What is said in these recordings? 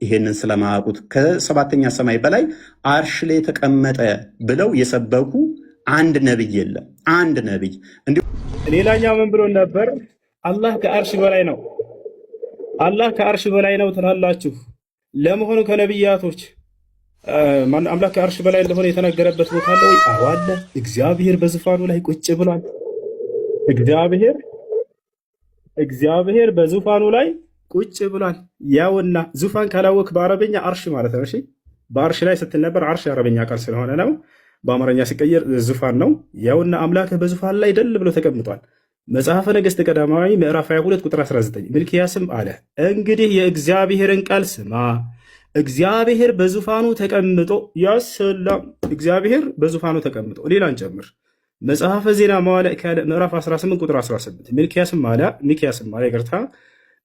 ይሄንን ስለማያውቁት ከሰባተኛ ሰማይ በላይ አርሽ ላይ ተቀመጠ ብለው የሰበኩ አንድ ነብይ የለም። አንድ ነብይ እንዲሁ ሌላኛው ምን ብሎ ነበር? አላህ ከአርሽ በላይ ነው። አላህ ከአርሽ በላይ ነው ትላላችሁ። ለመሆኑ ከነብያቶች አምላክ ከአርሽ በላይ እንደሆነ የተነገረበት ቦታ አለ ወይ? አዎ አለ። እግዚአብሔር በዙፋኑ ላይ ቁጭ ብሏል። እግዚአብሔር በዙፋኑ ላይ ቁጭ ብሏል። ያውና ዙፋን ካላወቅ በአረበኛ አርሽ ማለት ነው። እሺ በአርሽ ላይ ስትል ነበር። አርሽ የአረበኛ ቃል ስለሆነ ነው። በአማርኛ ሲቀየር ዙፋን ነው። ያውና አምላክህ በዙፋን ላይ ደል ብሎ ተቀምጧል። መጽሐፈ ነገሥት ቀዳማዊ ምዕራፍ 22 ቁጥር 19 ሚልክያስም አለ እንግዲህ የእግዚአብሔርን ቃል ስማ፣ እግዚአብሔር በዙፋኑ ተቀምጦ ያሰላም። እግዚአብሔር በዙፋኑ ተቀምጦ ሌላን ጨምር። መጽሐፈ ዜና መዋዕል ካልዕ ምዕራፍ 18 ቁጥር 18 ሚክያስም አለ ይቅርታ፣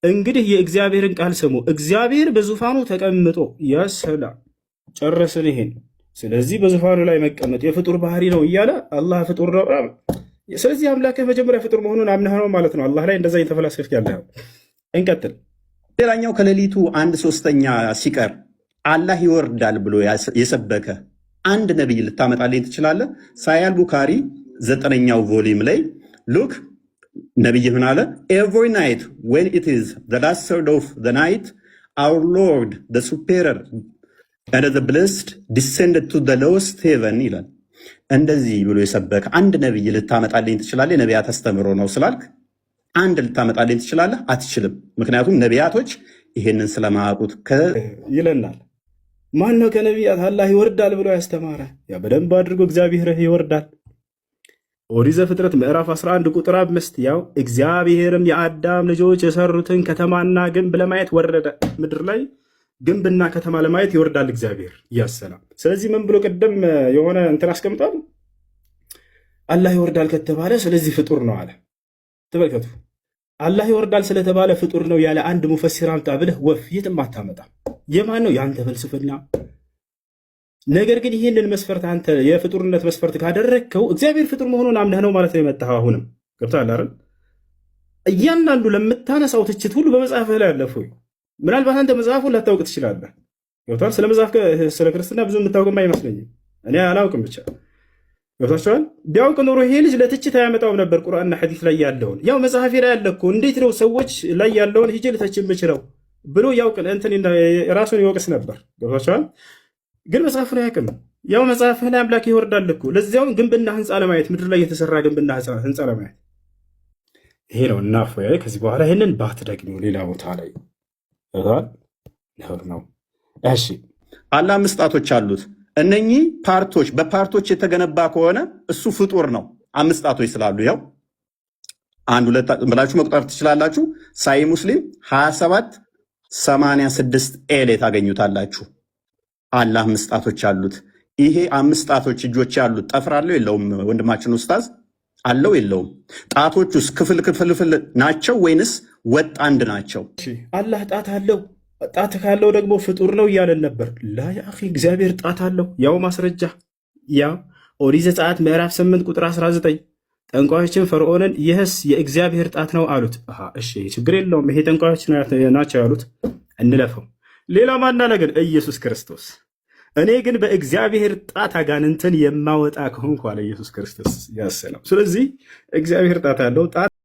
እንግዲህ የእግዚአብሔርን ቃል ስሙ፣ እግዚአብሔር በዙፋኑ ተቀምጦ ያሰላም። ጨረስን ይሄን። ስለዚህ በዙፋኑ ላይ መቀመጥ የፍጡር ባህሪ ነው እያለ አላህ ፍጡር ነው። ስለዚህ አምላክህ መጀመሪያ ፍጡር መሆኑን አምነህ ነው ማለት ነው። አላህ ላይ እንደዛ እየተፈላሰፍክ ያለኸው። እንቀጥል። ሌላኛው ከሌሊቱ 1/3 ሲቀር አላህ ይወርዳል ብሎ የሰበከ አንድ ነቢይ ልታመጣልኝ ትችላለህ? ሳያል ቡካሪ 9ኛው ቮሊም ላይ ሉክ ነቢይ ምን አለ? ኤቭሪ ናይት ዌን ኢት ኢዝ ዘ ላስት ሰርድ ኦፍ ዘ ናይት አውር ሎርድ ዘ ሱፔረር and the blessed descended to the lowest heaven ይላል። እንደዚህ ብሎ የሰበከ አንድ ነቢይ ልታመጣልኝ ትችላለህ? የነቢያት አስተምሮ ነው ስላልክ አንድ ልታመጣልኝ ትችላለህ? አትችልም። ምክንያቱም ነቢያቶች ይሄንን ስለማያውቁት ይለናል። ማን ነው ከነቢያት አላህ ይወርዳል ብሎ ያስተማረ? ያ በደንብ አድርጎ እግዚአብሔር ይወርዳል። ኦሪት ዘፍጥረት ምዕራፍ 11 ቁጥር 5 ያው እግዚአብሔርም የአዳም ልጆች የሰሩትን ከተማና ግንብ ለማየት ወረደ። ምድር ላይ ግንብና ከተማ ለማየት ይወርዳል እግዚአብሔር ያሰላም። ስለዚህ ምን ብሎ ቀደም የሆነ እንትን አስቀምጧል። አላህ ይወርዳል ከተባለ ስለዚህ ፍጡር ነው አለ። ተመልከቱ፣ አላህ ይወርዳል ስለተባለ ፍጡር ነው ያለ አንድ ሙፈሲር አምጣ ብለህ ወፍ የትም አታመጣም። የማን ነው? የአንተ ፍልስፍና። ነገር ግን ይህንን መስፈርት አንተ የፍጡርነት መስፈርት ካደረግከው እግዚአብሔር ፍጡር መሆኑን አምነህ ነው ማለት ነው የመጣኸው። አሁንም ገብቶሃል አይደል? እያንዳንዱ ለምታነሳው ትችት ሁሉ በመጽሐፍህ ላይ አለፉ። ምናልባት አንተ መጽሐፉን ላታውቅ ትችላለህ። ገብቶሃል? ስለ መጽሐፍ ስለ ክርስትና ብዙ የምታውቅም አይመስለኝም። እኔ አላውቅም ብቻ ገብቷቸዋል። ቢያውቅ ኖሮ ይሄ ልጅ ለትችት አያመጣውም ነበር። ቁርአንና ሐዲስ ላይ ያለውን ያው መጽሐፌ ላይ ያለ እኮ እንዴት ነው ሰዎች ላይ ያለውን ሂጅ ልተች የምችለው ብሎ ያውቅ እንትን ራሱን ይወቅስ ነበር። ገብቷቸዋል። ግን መጽሐፉን አያውቅም። ያው መጽሐፍህ ላይ አምላክ ይወርዳል እኮ ለዚያውም ግንብና ህንፃ ለማየት ምድር ላይ የተሰራ ግንብና ህንፃ ለማየት ይሄ ነው። እና ከዚህ በኋላ ይህንን ባትደግሚው ሌላ ቦታ ላይ ነው። እሺ አላህ 5 ጣቶች አሉት። እነኚህ ፓርቶች በፓርቶች የተገነባ ከሆነ እሱ ፍጡር ነው። 5 ጣቶች ስላሉ ያው 1 2 ብላችሁ መቁጠር ትችላላችሁ። ሳይ ሙስሊም 2786 ኤሌ ታገኙታላችሁ። አላህ 5 ጣቶች አሉት። ይሄ 5 ጣቶች እጆች ያሉት ጠፍር አለው የለውም? ወንድማችን ኡስታዝ አለው የለውም? ጣቶቹስ ክፍል ናቸው ወይንስ ወጥ አንድ ናቸው? አላህ ጣት አለው። ጣት ካለው ደግሞ ፍጡር ነው እያለን ነበር። ላ ያ አኺ እግዚአብሔር ጣት አለው። ያው ማስረጃ ያው ኦሪት ዘጸአት ምዕራፍ 8 ቁጥር 19 ጠንቋዮችን ፈርዖንን ይህስ የእግዚአብሔር ጣት ነው አሉት። እሺ ችግር የለውም ይሄ ጠንቋዮች ናቸው ያሉት እንለፈው። ሌላ ማን አለ ግን? ኢየሱስ ክርስቶስ። እኔ ግን በእግዚአብሔር ጣት አጋንንትን የማወጣ ከሆንኩ አለ ኢየሱስ ክርስቶስ ያሰለው። ስለዚህ እግዚአብሔር ጣት አለው።